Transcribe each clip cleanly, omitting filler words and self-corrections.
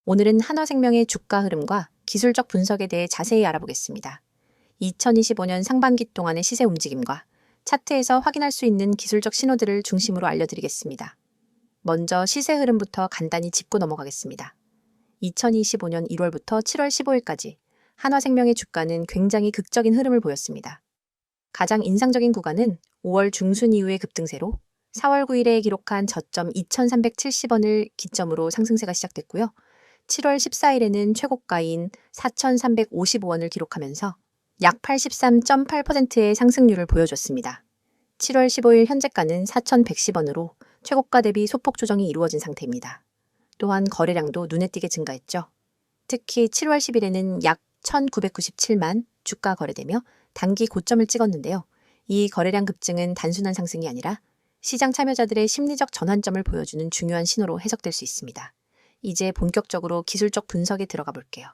오늘은 한화생명의 주가 흐름과 기술적 분석에 대해 자세히 알아보겠습니다. 2025년 상반기 동안의 시세 움직임과 차트에서 확인할 수 있는 기술적 신호들을 중심으로 알려드리겠습니다. 먼저 시세 흐름부터 간단히 짚고 넘어가겠습니다. 2025년 1월부터 7월 15일까지 한화생명의 주가는 굉장히 극적인 흐름을 보였습니다. 가장 인상적인 구간은 5월 중순 이후의 급등세로 4월 9일에 기록한 저점 2,370원을 기점으로 상승세가 시작됐고요. 7월 14일에는 최고가인 4,355원을 기록하면서 약 83.8%의 상승률을 보여줬습니다. 7월 15일 현재가는 4,110원으로 최고가 대비 소폭 조정이 이루어진 상태입니다. 또한 거래량도 눈에 띄게 증가했죠. 특히 7월 10일에는 약 1,997만 주가 거래되며 단기 고점을 찍었는데요. 이 거래량 급증은 단순한 상승이 아니라 시장 참여자들의 심리적 전환점을 보여주는 중요한 신호로 해석될 수 있습니다. 이제 본격적으로 기술적 분석에 들어가 볼게요.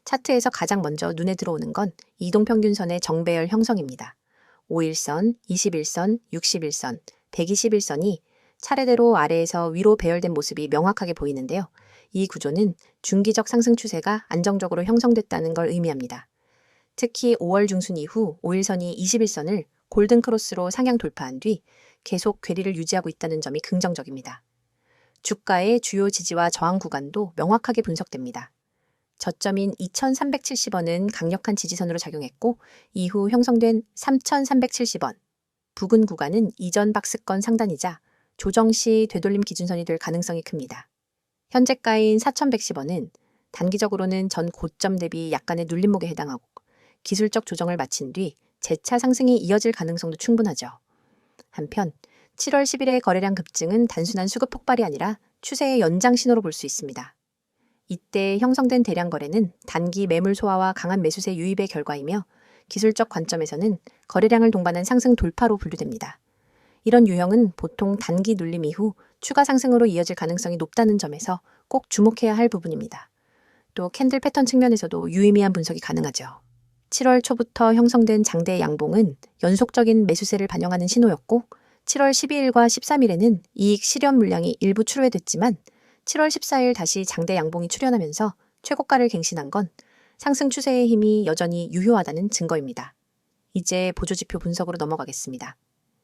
차트에서 가장 먼저 눈에 들어오는 건 이동평균선의 정배열 형성입니다. 5일선, 21선, 61선, 121선이 차례대로 아래에서 위로 배열된 모습이 명확하게 보이는데요. 이 구조는 중기적 상승 추세가 안정적으로 형성됐다는 걸 의미합니다. 특히 5월 중순 이후 5일선이 21선을 골든크로스로 상향 돌파한 뒤 계속 괴리를 유지하고 있다는 점이 긍정적입니다. 주가의 주요 지지와 저항 구간도 명확하게 분석됩니다. 저점인 2,370원은 강력한 지지선으로 작용했고 이후 형성된 3,370원, 부근 구간은 이전 박스권 상단이자 조정 시 되돌림 기준선이 될 가능성이 큽니다. 현재가인 4,110원은 단기적으로는 전 고점 대비 약간의 눌림목에 해당하고 기술적 조정을 마친 뒤 재차 상승이 이어질 가능성도 충분하죠. 한편 7월 10일의 거래량 급증은 단순한 수급 폭발이 아니라 추세의 연장 신호로 볼 수 있습니다. 이때 형성된 대량 거래는 단기 매물 소화와 강한 매수세 유입의 결과이며 기술적 관점에서는 거래량을 동반한 상승 돌파로 분류됩니다. 이런 유형은 보통 단기 눌림 이후 추가 상승으로 이어질 가능성이 높다는 점에서 꼭 주목해야 할 부분입니다. 또 캔들 패턴 측면에서도 유의미한 분석이 가능하죠. 7월 초부터 형성된 장대 양봉은 연속적인 매수세를 반영하는 신호였고 7월 12일과 13일에는 이익 실현 물량이 일부 출회됐지만 7월 14일 다시 장대 양봉이 출현하면서 최고가를 갱신한 건 상승 추세의 힘이 여전히 유효하다는 증거입니다. 이제 보조지표 분석으로 넘어가겠습니다.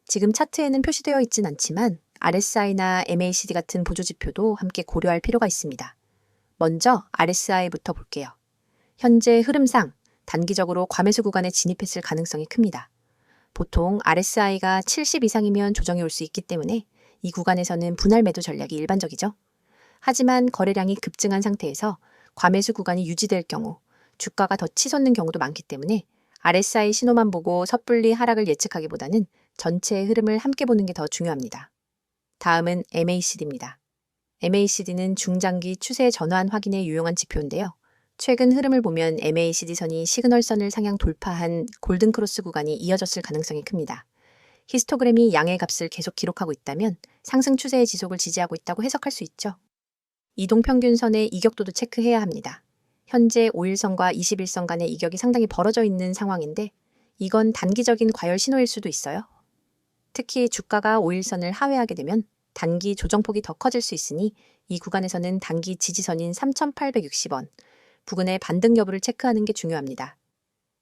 지금 차트에는 표시되어 있진 않지만 RSI나 MACD 같은 보조지표도 함께 고려할 필요가 있습니다. 먼저 RSI부터 볼게요. 현재 흐름상 단기적으로 과매수 구간에 진입했을 가능성이 큽니다. 보통 RSI가 70 이상이면 조정이 올 수 있기 때문에 이 구간에서는 분할 매도 전략이 일반적이죠. 하지만 거래량이 급증한 상태에서 과매수 구간이 유지될 경우 주가가 더 치솟는 경우도 많기 때문에 RSI 신호만 보고 섣불리 하락을 예측하기보다는 전체의 흐름을 함께 보는 게 더 중요합니다. 다음은 MACD입니다. MACD는 중장기 추세 전환 확인에 유용한 지표인데요. 최근 흐름을 보면 MACD선이 시그널선을 상향 돌파한 골든크로스 구간이 이어졌을 가능성이 큽니다. 히스토그램이 양의 값을 계속 기록하고 있다면 상승 추세의 지속을 지지하고 있다고 해석할 수 있죠. 이동평균선의 이격도도 체크해야 합니다. 현재 5일선과 21선 간의 이격이 상당히 벌어져 있는 상황인데 이건 단기적인 과열 신호일 수도 있어요. 특히 주가가 5일선을 하회하게 되면 단기 조정폭이 더 커질 수 있으니 이 구간에서는 단기 지지선인 3,860원, 부근의 반등 여부를 체크하는 게 중요합니다.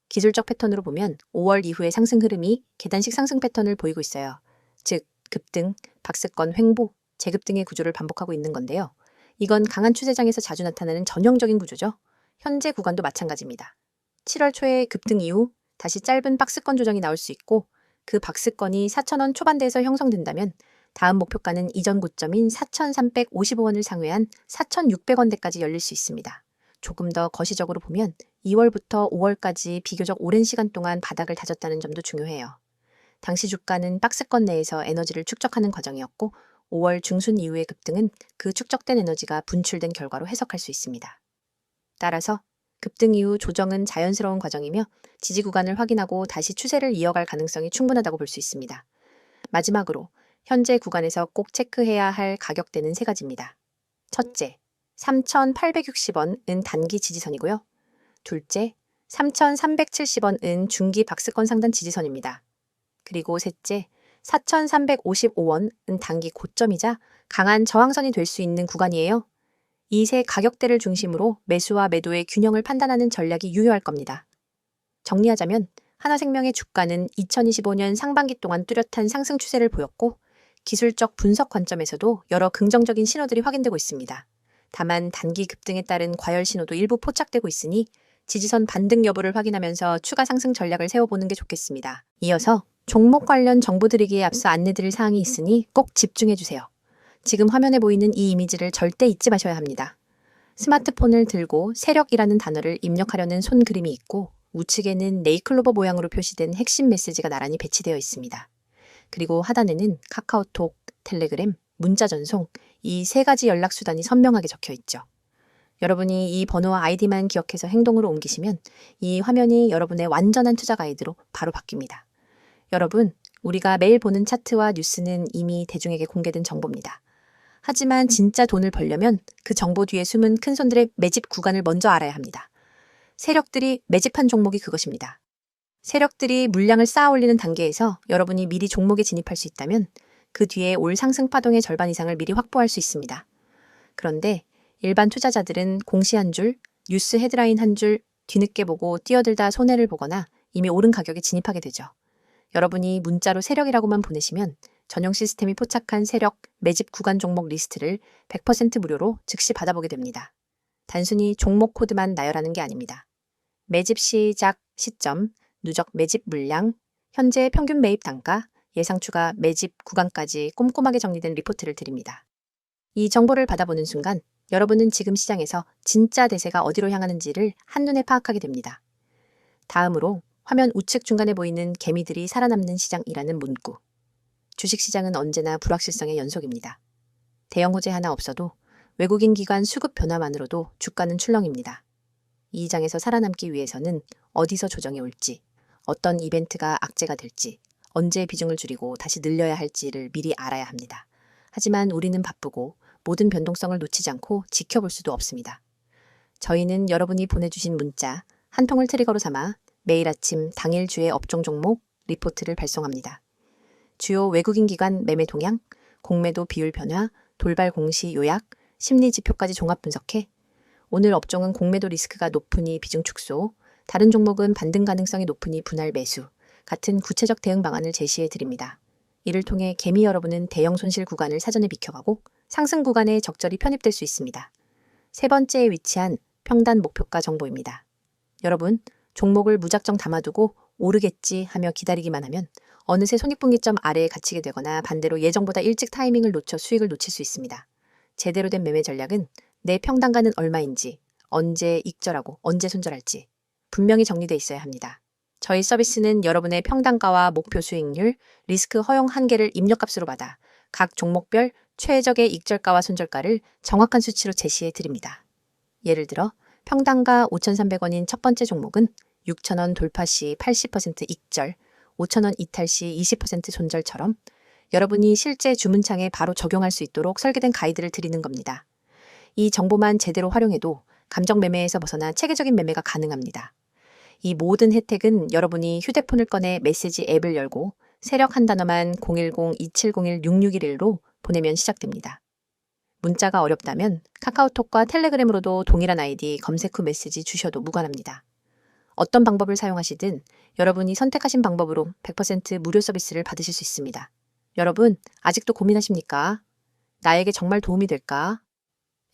기술적 패턴으로 보면 5월 이후의 상승 흐름이 계단식 상승 패턴을 보이고 있어요. 즉, 급등, 박스권 횡보, 재급등의 구조를 반복하고 있는 건데요. 이건 강한 추세장에서 자주 나타나는 전형적인 구조죠. 현재 구간도 마찬가지입니다. 7월 초에 급등 이후 다시 짧은 박스권 조정이 나올 수 있고 그 박스권이 4,000원 초반대에서 형성된다면 다음 목표가는 이전 고점인 4,355원을 상회한 4,600원대까지 열릴 수 있습니다. 조금 더 거시적으로 보면 2월부터 5월까지 비교적 오랜 시간 동안 바닥을 다졌다는 점도 중요해요. 당시 주가는 박스권 내에서 에너지를 축적하는 과정이었고 5월 중순 이후의 급등은 그 축적된 에너지가 분출된 결과로 해석할 수 있습니다. 따라서 급등 이후 조정은 자연스러운 과정이며 지지 구간을 확인하고 다시 추세를 이어갈 가능성이 충분하다고 볼 수 있습니다. 마지막으로 현재 구간에서 꼭 체크해야 할 가격대는 세 가지입니다. 첫째, 3,860원은 단기 지지선이고요. 둘째, 3,370원은 중기 박스권 상단 지지선입니다. 그리고 셋째, 4,355원은 단기 고점이자 강한 저항선이 될 수 있는 구간이에요. 이 세 가격대를 중심으로 매수와 매도의 균형을 판단하는 전략이 유효할 겁니다. 정리하자면 하나생명의 주가는 2025년 상반기 동안 뚜렷한 상승 추세를 보였고 기술적 분석 관점에서도 여러 긍정적인 신호들이 확인되고 있습니다. 다만 단기 급등에 따른 과열 신호도 일부 포착되고 있으니 지지선 반등 여부를 확인하면서 추가 상승 전략을 세워보는 게 좋겠습니다. 이어서 종목 관련 정보 드리기에 앞서 안내드릴 사항이 있으니 꼭 집중해주세요. 지금 화면에 보이는 이 이미지를 절대 잊지 마셔야 합니다. 스마트폰을 들고 세력이라는 단어를 입력하려는 손 그림이 있고 우측에는 네이클로버 모양으로 표시된 핵심 메시지가 나란히 배치되어 있습니다. 그리고 하단에는 카카오톡, 텔레그램, 문자 전송 이 세 가지 연락 수단이 선명하게 적혀 있죠. 여러분이 이 번호와 아이디만 기억해서 행동으로 옮기시면 이 화면이 여러분의 완전한 투자 가이드로 바로 바뀝니다. 여러분, 우리가 매일 보는 차트와 뉴스는 이미 대중에게 공개된 정보입니다. 하지만 진짜 돈을 벌려면 그 정보 뒤에 숨은 큰손들의 매집 구간을 먼저 알아야 합니다. 세력들이 매집한 종목이 그것입니다. 세력들이 물량을 쌓아 올리는 단계에서 여러분이 미리 종목에 진입할 수 있다면 그 뒤에 올 상승 파동의 절반 이상을 미리 확보할 수 있습니다. 그런데 일반 투자자들은 공시 한 줄, 뉴스 헤드라인 한 줄 뒤늦게 보고 뛰어들다 손해를 보거나 이미 오른 가격에 진입하게 되죠. 여러분이 문자로 세력이라고만 보내시면 전용 시스템이 포착한 세력 매집 구간 종목 리스트를 100% 무료로 즉시 받아보게 됩니다. 단순히 종목 코드만 나열하는 게 아닙니다. 매집 시작 시점, 누적 매집 물량, 현재 평균 매입 단가, 예상 추가 매집 구간까지 꼼꼼하게 정리된 리포트를 드립니다. 이 정보를 받아보는 순간 여러분은 지금 시장에서 진짜 대세가 어디로 향하는지를 한눈에 파악하게 됩니다. 다음으로 화면 우측 중간에 보이는 개미들이 살아남는 시장이라는 문구. 주식시장은 언제나 불확실성의 연속입니다. 대형 호재 하나 없어도 외국인 기관 수급 변화만으로도 주가는 출렁입니다. 이 장에서 살아남기 위해서는 어디서 조정이 올지, 어떤 이벤트가 악재가 될지, 언제 비중을 줄이고 다시 늘려야 할지를 미리 알아야 합니다. 하지만 우리는 바쁘고 모든 변동성을 놓치지 않고 지켜볼 수도 없습니다. 저희는 여러분이 보내주신 문자 한 통을 트리거로 삼아 매일 아침 당일 주의 업종 종목 리포트를 발송합니다. 주요 외국인 기관 매매 동향, 공매도 비율 변화, 돌발 공시 요약, 심리 지표까지 종합 분석해 오늘 업종은 공매도 리스크가 높으니 비중 축소, 다른 종목은 반등 가능성이 높으니 분할 매수 같은 구체적 대응 방안을 제시해 드립니다. 이를 통해 개미 여러분은 대형 손실 구간을 사전에 비켜가고 상승 구간에 적절히 편입될 수 있습니다. 세 번째에 위치한 평단 목표가 정보입니다. 여러분, 종목을 무작정 담아두고 오르겠지 하며 기다리기만 하면 어느새 손익분기점 아래에 갇히게 되거나 반대로 예정보다 일찍 타이밍을 놓쳐 수익을 놓칠 수 있습니다. 제대로 된 매매 전략은 내 평단가는 얼마인지, 언제 익절하고 언제 손절할지 분명히 정리되어 있어야 합니다. 저희 서비스는 여러분의 평단가와 목표 수익률, 리스크 허용 한계를 입력값으로 받아 각 종목별 최적의 익절가와 손절가를 정확한 수치로 제시해 드립니다. 예를 들어 평단가 5,300원인 첫 번째 종목은 6,000원 돌파 시 80% 익절, 5,000원 이탈 시 20% 손절처럼 여러분이 실제 주문창에 바로 적용할 수 있도록 설계된 가이드를 드리는 겁니다. 이 정보만 제대로 활용해도 감정 매매에서 벗어나 체계적인 매매가 가능합니다. 이 모든 혜택은 여러분이 휴대폰을 꺼내 메시지 앱을 열고 세력 한 단어만 010-2701-6611로 보내면 시작됩니다. 문자가 어렵다면 카카오톡과 텔레그램으로도 동일한 아이디 검색 후 메시지 주셔도 무관합니다. 어떤 방법을 사용하시든 여러분이 선택하신 방법으로 100% 무료 서비스를 받으실 수 있습니다. 여러분, 아직도 고민하십니까? 나에게 정말 도움이 될까?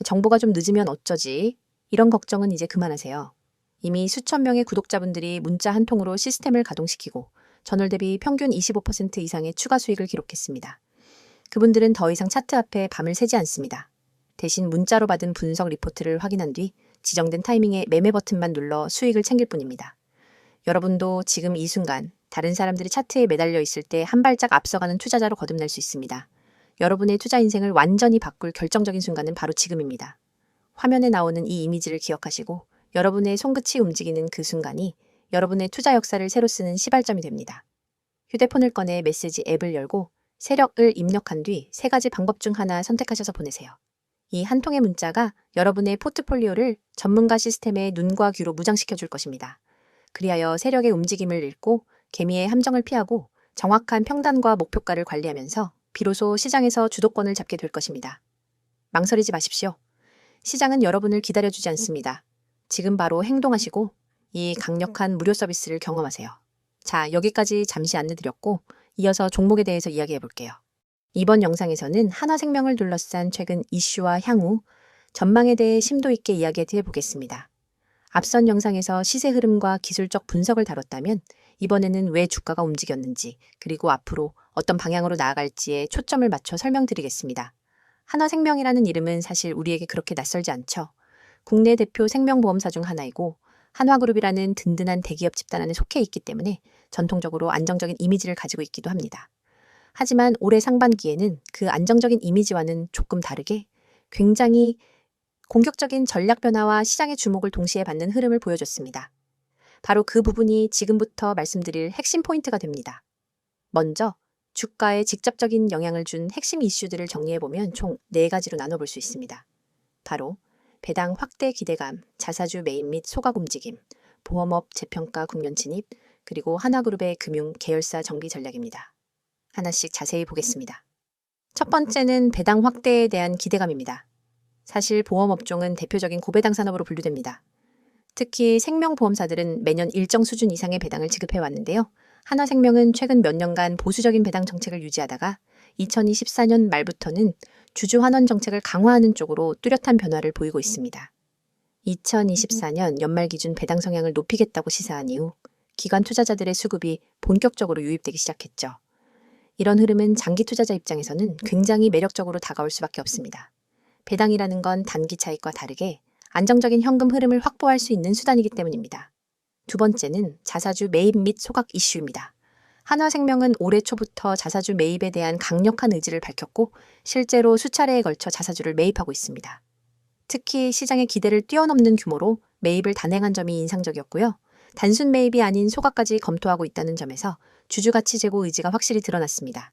정보가 좀 늦으면 어쩌지? 이런 걱정은 이제 그만하세요. 이미 수천 명의 구독자분들이 문자 한 통으로 시스템을 가동시키고 전월 대비 평균 25% 이상의 추가 수익을 기록했습니다. 그분들은 더 이상 차트 앞에 밤을 새지 않습니다. 대신 문자로 받은 분석 리포트를 확인한 뒤 지정된 타이밍에 매매 버튼만 눌러 수익을 챙길 뿐입니다. 여러분도 지금 이 순간 다른 사람들이 차트에 매달려 있을 때 한 발짝 앞서가는 투자자로 거듭날 수 있습니다. 여러분의 투자 인생을 완전히 바꿀 결정적인 순간은 바로 지금입니다. 화면에 나오는 이 이미지를 기억하시고 여러분의 손끝이 움직이는 그 순간이 여러분의 투자 역사를 새로 쓰는 시발점이 됩니다. 휴대폰을 꺼내 메시지 앱을 열고 세력을 입력한 뒤 세 가지 방법 중 하나 선택하셔서 보내세요. 이 한 통의 문자가 여러분의 포트폴리오를 전문가 시스템의 눈과 귀로 무장시켜 줄 것입니다. 그리하여 세력의 움직임을 읽고 개미의 함정을 피하고 정확한 평단과 목표가를 관리하면서 비로소 시장에서 주도권을 잡게 될 것입니다. 망설이지 마십시오. 시장은 여러분을 기다려주지 않습니다. 지금 바로 행동하시고 이 강력한 무료 서비스를 경험하세요. 자, 여기까지 잠시 안내드렸고 이어서 종목에 대해서 이야기해 볼게요. 이번 영상에서는 한화생명을 둘러싼 최근 이슈와 향후, 전망에 대해 심도 있게 이야기해 보겠습니다. 앞선 영상에서 시세 흐름과 기술적 분석을 다뤘다면 이번에는 왜 주가가 움직였는지, 그리고 앞으로 어떤 방향으로 나아갈지에 초점을 맞춰 설명드리겠습니다. 한화생명이라는 이름은 사실 우리에게 그렇게 낯설지 않죠. 국내 대표 생명보험사 중 하나이고 한화그룹이라는 든든한 대기업 집단 안에 속해 있기 때문에 전통적으로 안정적인 이미지를 가지고 있기도 합니다. 하지만 올해 상반기에는 그 안정적인 이미지와는 조금 다르게 굉장히 공격적인 전략 변화와 시장의 주목을 동시에 받는 흐름을 보여줬습니다. 바로 그 부분이 지금부터 말씀드릴 핵심 포인트가 됩니다. 먼저 주가에 직접적인 영향을 준 핵심 이슈들을 정리해보면 총 4가지로 나눠볼 수 있습니다. 바로 배당 확대 기대감, 자사주 매입 및 소각 움직임, 보험업 재평가 국면 진입, 그리고 한화그룹의 금융 계열사 정비 전략입니다. 하나씩 자세히 보겠습니다. 첫 번째는 배당 확대에 대한 기대감입니다. 사실 보험업종은 대표적인 고배당 산업으로 분류됩니다. 특히 생명보험사들은 매년 일정 수준 이상의 배당을 지급해 왔는데요. 한화생명은 최근 몇 년간 보수적인 배당 정책을 유지하다가 2024년 말부터는 주주환원 정책을 강화하는 쪽으로 뚜렷한 변화를 보이고 있습니다. 2024년 연말 기준 배당 성향을 높이겠다고 시사한 이후 기관 투자자들의 수급이 본격적으로 유입되기 시작했죠. 이런 흐름은 장기 투자자 입장에서는 굉장히 매력적으로 다가올 수밖에 없습니다. 배당이라는 건 단기 차익과 다르게 안정적인 현금 흐름을 확보할 수 있는 수단이기 때문입니다. 두 번째는 자사주 매입 및 소각 이슈입니다. 한화생명은 올해 초부터 자사주 매입에 대한 강력한 의지를 밝혔고 실제로 수차례에 걸쳐 자사주를 매입하고 있습니다. 특히 시장의 기대를 뛰어넘는 규모로 매입을 단행한 점이 인상적이었고요. 단순 매입이 아닌 소각까지 검토하고 있다는 점에서 주주가치 제고 의지가 확실히 드러났습니다.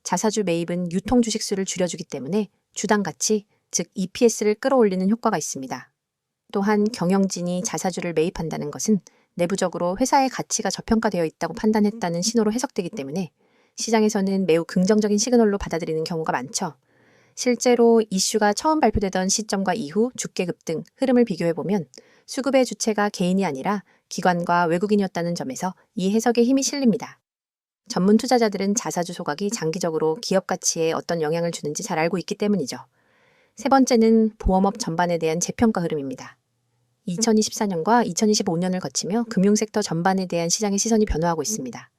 자사주 매입은 유통 주식수를 줄여주기 때문에 주당 가치, 즉 EPS를 끌어올리는 효과가 있습니다. 또한 경영진이 자사주를 매입한다는 것은 내부적으로 회사의 가치가 저평가되어 있다고 판단했다는 신호로 해석되기 때문에 시장에서는 매우 긍정적인 시그널로 받아들이는 경우가 많죠. 실제로 이슈가 처음 발표되던 시점과 이후 주가 급등 흐름을 비교해보면 수급의 주체가 개인이 아니라 기관과 외국인이었다는 점에서 이 해석에 힘이 실립니다. 전문 투자자들은 자사주 소각이 장기적으로 기업 가치에 어떤 영향을 주는지 잘 알고 있기 때문이죠. 세 번째는 보험업 전반에 대한 재평가 흐름입니다. 2024년과 2025년을 거치며 금융섹터 전반에 대한 시장의 시선이 변화하고 있습니다.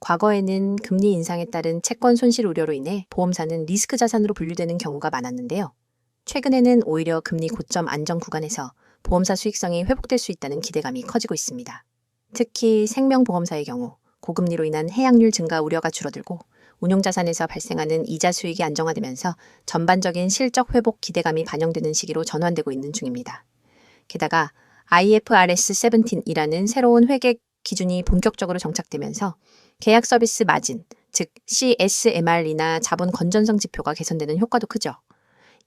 과거에는 금리 인상에 따른 채권 손실 우려로 인해 보험사는 리스크 자산으로 분류되는 경우가 많았는데요. 최근에는 오히려 금리 고점 안정 구간에서 보험사 수익성이 회복될 수 있다는 기대감이 커지고 있습니다. 특히 생명보험사의 경우 고금리로 인한 해약률 증가 우려가 줄어들고 운용자산에서 발생하는 이자 수익이 안정화되면서 전반적인 실적 회복 기대감이 반영되는 시기로 전환되고 있는 중입니다. 게다가 IFRS 17이라는 새로운 회계 기준이 본격적으로 정착되면서 계약 서비스 마진, 즉 CSMR이나 자본 건전성 지표가 개선되는 효과도 크죠.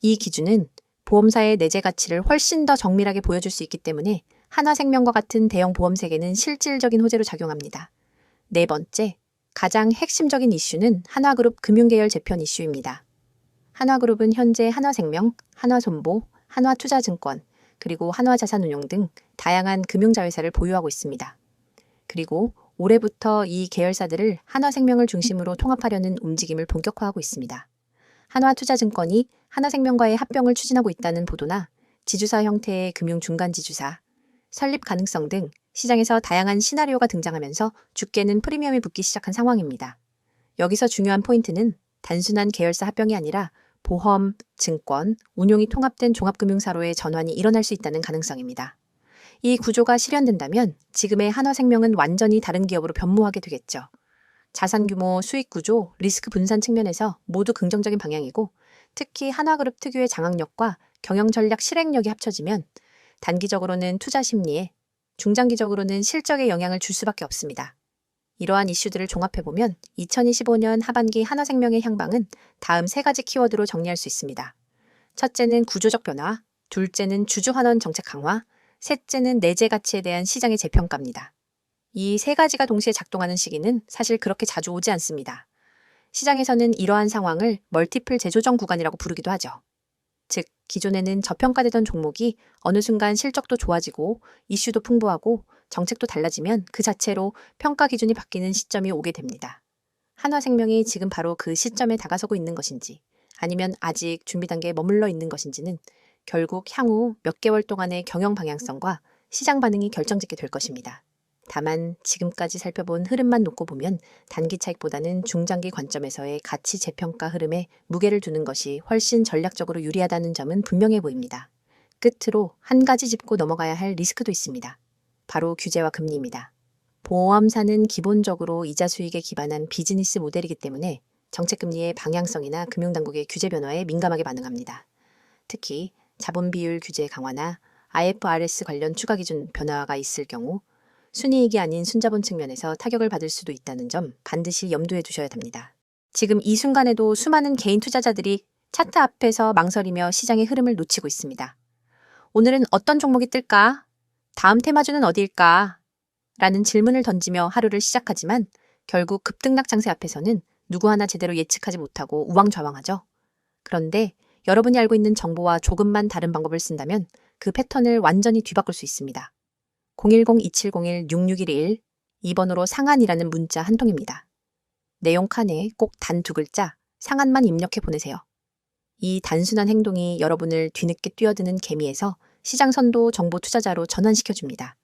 이 기준은 보험사의 내재 가치를 훨씬 더 정밀하게 보여줄 수 있기 때문에 한화생명과 같은 대형 보험세계는 실질적인 호재로 작용합니다. 네 번째, 가장 핵심적인 이슈는 한화그룹 금융계열 재편 이슈입니다. 한화그룹은 현재 한화생명, 한화손보, 한화투자증권, 그리고 한화자산운용 등 다양한 금융자회사를 보유하고 있습니다. 그리고 올해부터 이 계열사들을 한화생명을 중심으로 통합하려는 움직임을 본격화하고 있습니다. 한화투자증권이 한화생명과의 합병을 추진하고 있다는 보도나 지주사 형태의 금융 중간 지주사, 설립 가능성 등 시장에서 다양한 시나리오가 등장하면서 주가는 프리미엄이 붙기 시작한 상황입니다. 여기서 중요한 포인트는 단순한 계열사 합병이 아니라 보험, 증권, 운용이 통합된 종합금융사로의 전환이 일어날 수 있다는 가능성입니다. 이 구조가 실현된다면 지금의 한화생명은 완전히 다른 기업으로 변모하게 되겠죠. 자산 규모, 수익 구조, 리스크 분산 측면에서 모두 긍정적인 방향이고 특히 한화그룹 특유의 장악력과 경영 전략 실행력이 합쳐지면 단기적으로는 투자 심리에, 중장기적으로는 실적에 영향을 줄 수밖에 없습니다. 이러한 이슈들을 종합해보면 2025년 하반기 한화생명의 향방은 다음 3가지 키워드로 정리할 수 있습니다. 첫째는 구조적 변화, 둘째는 주주환원 정책 강화, 셋째는 내재 가치에 대한 시장의 재평가입니다. 이 3가지가 동시에 작동하는 시기는 사실 그렇게 자주 오지 않습니다. 시장에서는 이러한 상황을 멀티플 재조정 구간이라고 부르기도 하죠. 즉, 기존에는 저평가되던 종목이 어느 순간 실적도 좋아지고 이슈도 풍부하고 정책도 달라지면 그 자체로 평가 기준이 바뀌는 시점이 오게 됩니다. 한화생명이 지금 바로 그 시점에 다가서고 있는 것인지 아니면 아직 준비 단계에 머물러 있는 것인지는 결국 향후 몇 개월 동안의 경영 방향성과 시장 반응이 결정짓게 될 것입니다. 다만 지금까지 살펴본 흐름만 놓고 보면 단기 차익보다는 중장기 관점에서의 가치 재평가 흐름에 무게를 두는 것이 훨씬 전략적으로 유리하다는 점은 분명해 보입니다. 끝으로 한 가지 짚고 넘어가야 할 리스크도 있습니다. 바로 규제와 금리입니다. 보험사는 기본적으로 이자 수익에 기반한 비즈니스 모델이기 때문에 정책금리의 방향성이나 금융당국의 규제 변화에 민감하게 반응합니다. 특히 자본 비율 규제 강화나 IFRS 관련 추가 기준 변화가 있을 경우 순이익이 아닌 순자본 측면에서 타격을 받을 수도 있다는 점 반드시 염두에 두셔야 합니다. 지금 이 순간에도 수많은 개인 투자자들이 차트 앞에서 망설이며 시장의 흐름을 놓치고 있습니다. 오늘은 어떤 종목이 뜰까? 다음 테마주는 어디일까? 라는 질문을 던지며 하루를 시작하지만 결국 급등락 장세 앞에서는 누구 하나 제대로 예측하지 못하고 우왕좌왕하죠. 그런데 여러분이 알고 있는 정보와 조금만 다른 방법을 쓴다면 그 패턴을 완전히 뒤바꿀 수 있습니다. 010-2701-6611 2번으로 상한이라는 문자 한 통입니다. 내용 칸에 꼭 단 2글자 상한만 입력해 보내세요. 이 단순한 행동이 여러분을 뒤늦게 뛰어드는 개미에서 시장 선도 정보 투자자로 전환시켜줍니다.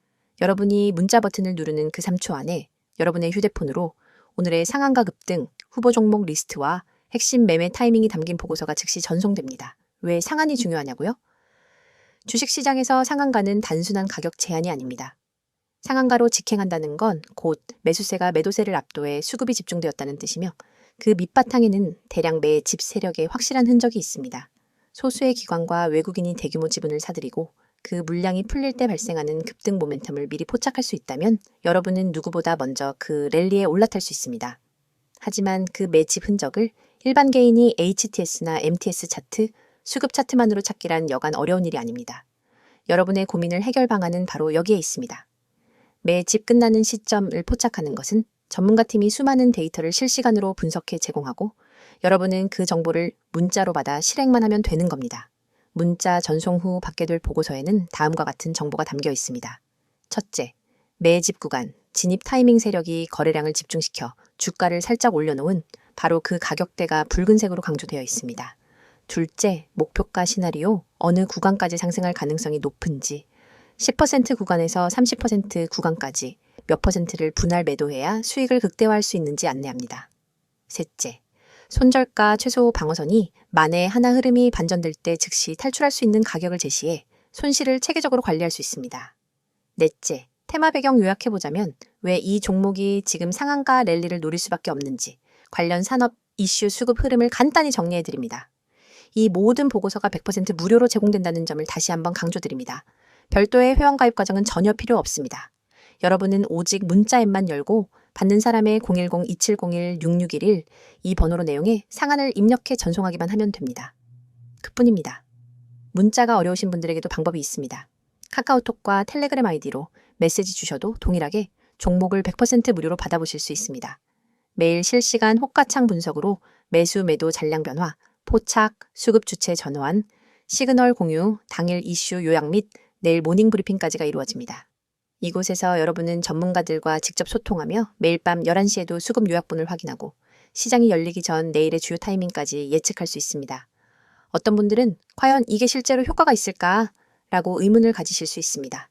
여러분이 문자 버튼을 누르는 그 3초 안에 여러분의 휴대폰으로 오늘의 상한가 급등, 후보 종목 리스트와 핵심 매매 타이밍이 담긴 보고서가 즉시 전송됩니다. 왜 상한이 중요하냐고요? 주식시장에서 상한가는 단순한 가격 제한이 아닙니다. 상한가로 직행한다는 건 곧 매수세가 매도세를 압도해 수급이 집중되었다는 뜻이며 그 밑바탕에는 대량 매집 세력의 확실한 흔적이 있습니다. 소수의 기관과 외국인이 대규모 지분을 사들이고 그 물량이 풀릴 때 발생하는 급등 모멘텀을 미리 포착할 수 있다면 여러분은 누구보다 먼저 그 랠리에 올라탈 수 있습니다. 하지만 그 매집 흔적을 일반 개인이 HTS나 MTS 차트, 수급 차트만으로 찾기란 여간 어려운 일이 아닙니다. 여러분의 고민을 해결 방안은 바로 여기에 있습니다. 매집 끝나는 시점을 포착하는 것은 전문가팀이 수많은 데이터를 실시간으로 분석해 제공하고 여러분은 그 정보를 문자로 받아 실행만 하면 되는 겁니다. 문자 전송 후 받게 될 보고서에는 다음과 같은 정보가 담겨 있습니다. 첫째, 매집 구간, 진입 타이밍 세력이 거래량을 집중시켜 주가를 살짝 올려놓은 바로 그 가격대가 붉은색으로 강조되어 있습니다. 둘째, 목표가 시나리오, 어느 구간까지 상승할 가능성이 높은지, 10% 구간에서 30% 구간까지 몇 퍼센트를 분할 매도해야 수익을 극대화할 수 있는지 안내합니다. 셋째, 손절가 최소 방어선이 만에 하나 흐름이 반전될 때 즉시 탈출할 수 있는 가격을 제시해 손실을 체계적으로 관리할 수 있습니다. 넷째, 테마 배경 요약해보자면 왜 이 종목이 지금 상한가 랠리를 노릴 수밖에 없는지 관련 산업 이슈 수급 흐름을 간단히 정리해드립니다. 이 모든 보고서가 100% 무료로 제공된다는 점을 다시 한번 강조드립니다. 별도의 회원가입 과정은 전혀 필요 없습니다. 여러분은 오직 문자 앱만 열고 받는 사람의 010-2701-6611 이 번호로 내용에 상한을 입력해 전송하기만 하면 됩니다. 그뿐입니다. 문자가 어려우신 분들에게도 방법이 있습니다. 카카오톡과 텔레그램 아이디로 메시지 주셔도 동일하게 종목을 100% 무료로 받아보실 수 있습니다. 매일 실시간 호가창 분석으로 매수 매도 잔량 변화, 포착, 수급 주체 전환, 시그널 공유, 당일 이슈 요약 및 내일 모닝 브리핑까지가 이루어집니다. 이곳에서 여러분은 전문가들과 직접 소통하며 매일 밤 11시에도 수급 요약본을 확인하고 시장이 열리기 전 내일의 주요 타이밍까지 예측할 수 있습니다. 어떤 분들은 과연 이게 실제로 효과가 있을까? 라고 의문을 가지실 수 있습니다.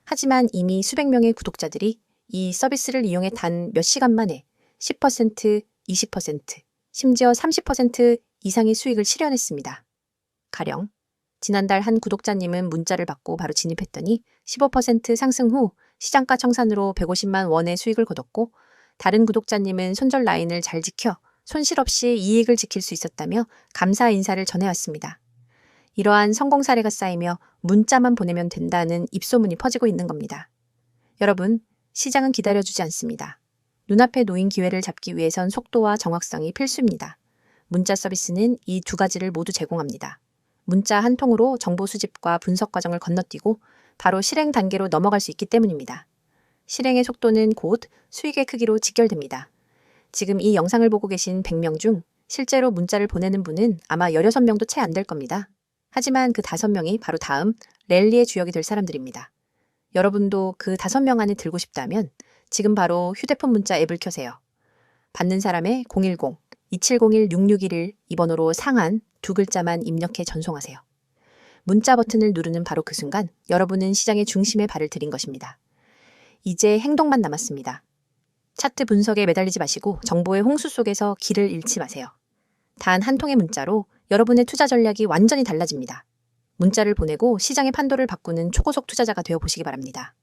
하지만 이미 수백 명의 구독자들이 이 서비스를 이용해 단 몇 시간 만에 10%, 20%, 심지어 30% 이상의 수익을 실현했습니다. 가령 지난달 한 구독자님은 문자를 받고 바로 진입했더니 15% 상승 후 시장가 청산으로 150만 원의 수익을 거뒀고 다른 구독자님은 손절 라인을 잘 지켜 손실 없이 이익을 지킬 수 있었다며 감사 인사를 전해왔습니다. 이러한 성공 사례가 쌓이며 문자만 보내면 된다는 입소문이 퍼지고 있는 겁니다. 여러분, 시장은 기다려주지 않습니다. 눈앞에 놓인 기회를 잡기 위해선 속도와 정확성이 필수입니다. 문자 서비스는 이 두 가지를 모두 제공합니다. 문자 한 통으로 정보 수집과 분석 과정을 건너뛰고 바로 실행 단계로 넘어갈 수 있기 때문입니다. 실행의 속도는 곧 수익의 크기로 직결됩니다. 지금 이 영상을 보고 계신 100명 중 실제로 문자를 보내는 분은 아마 16명도 채 안 될 겁니다. 하지만 그 5명이 바로 다음 랠리의 주역이 될 사람들입니다. 여러분도 그 5명 안에 들고 싶다면 지금 바로 휴대폰 문자 앱을 켜세요. 받는 사람의 010-2701-6611 이 번호로 상한 2글자만 입력해 전송하세요. 문자 버튼을 누르는 바로 그 순간 여러분은 시장의 중심에 발을 들인 것입니다. 이제 행동만 남았습니다. 차트 분석에 매달리지 마시고 정보의 홍수 속에서 길을 잃지 마세요. 단 한 통의 문자로 여러분의 투자 전략이 완전히 달라집니다. 문자를 보내고 시장의 판도를 바꾸는 초고속 투자자가 되어 보시기 바랍니다.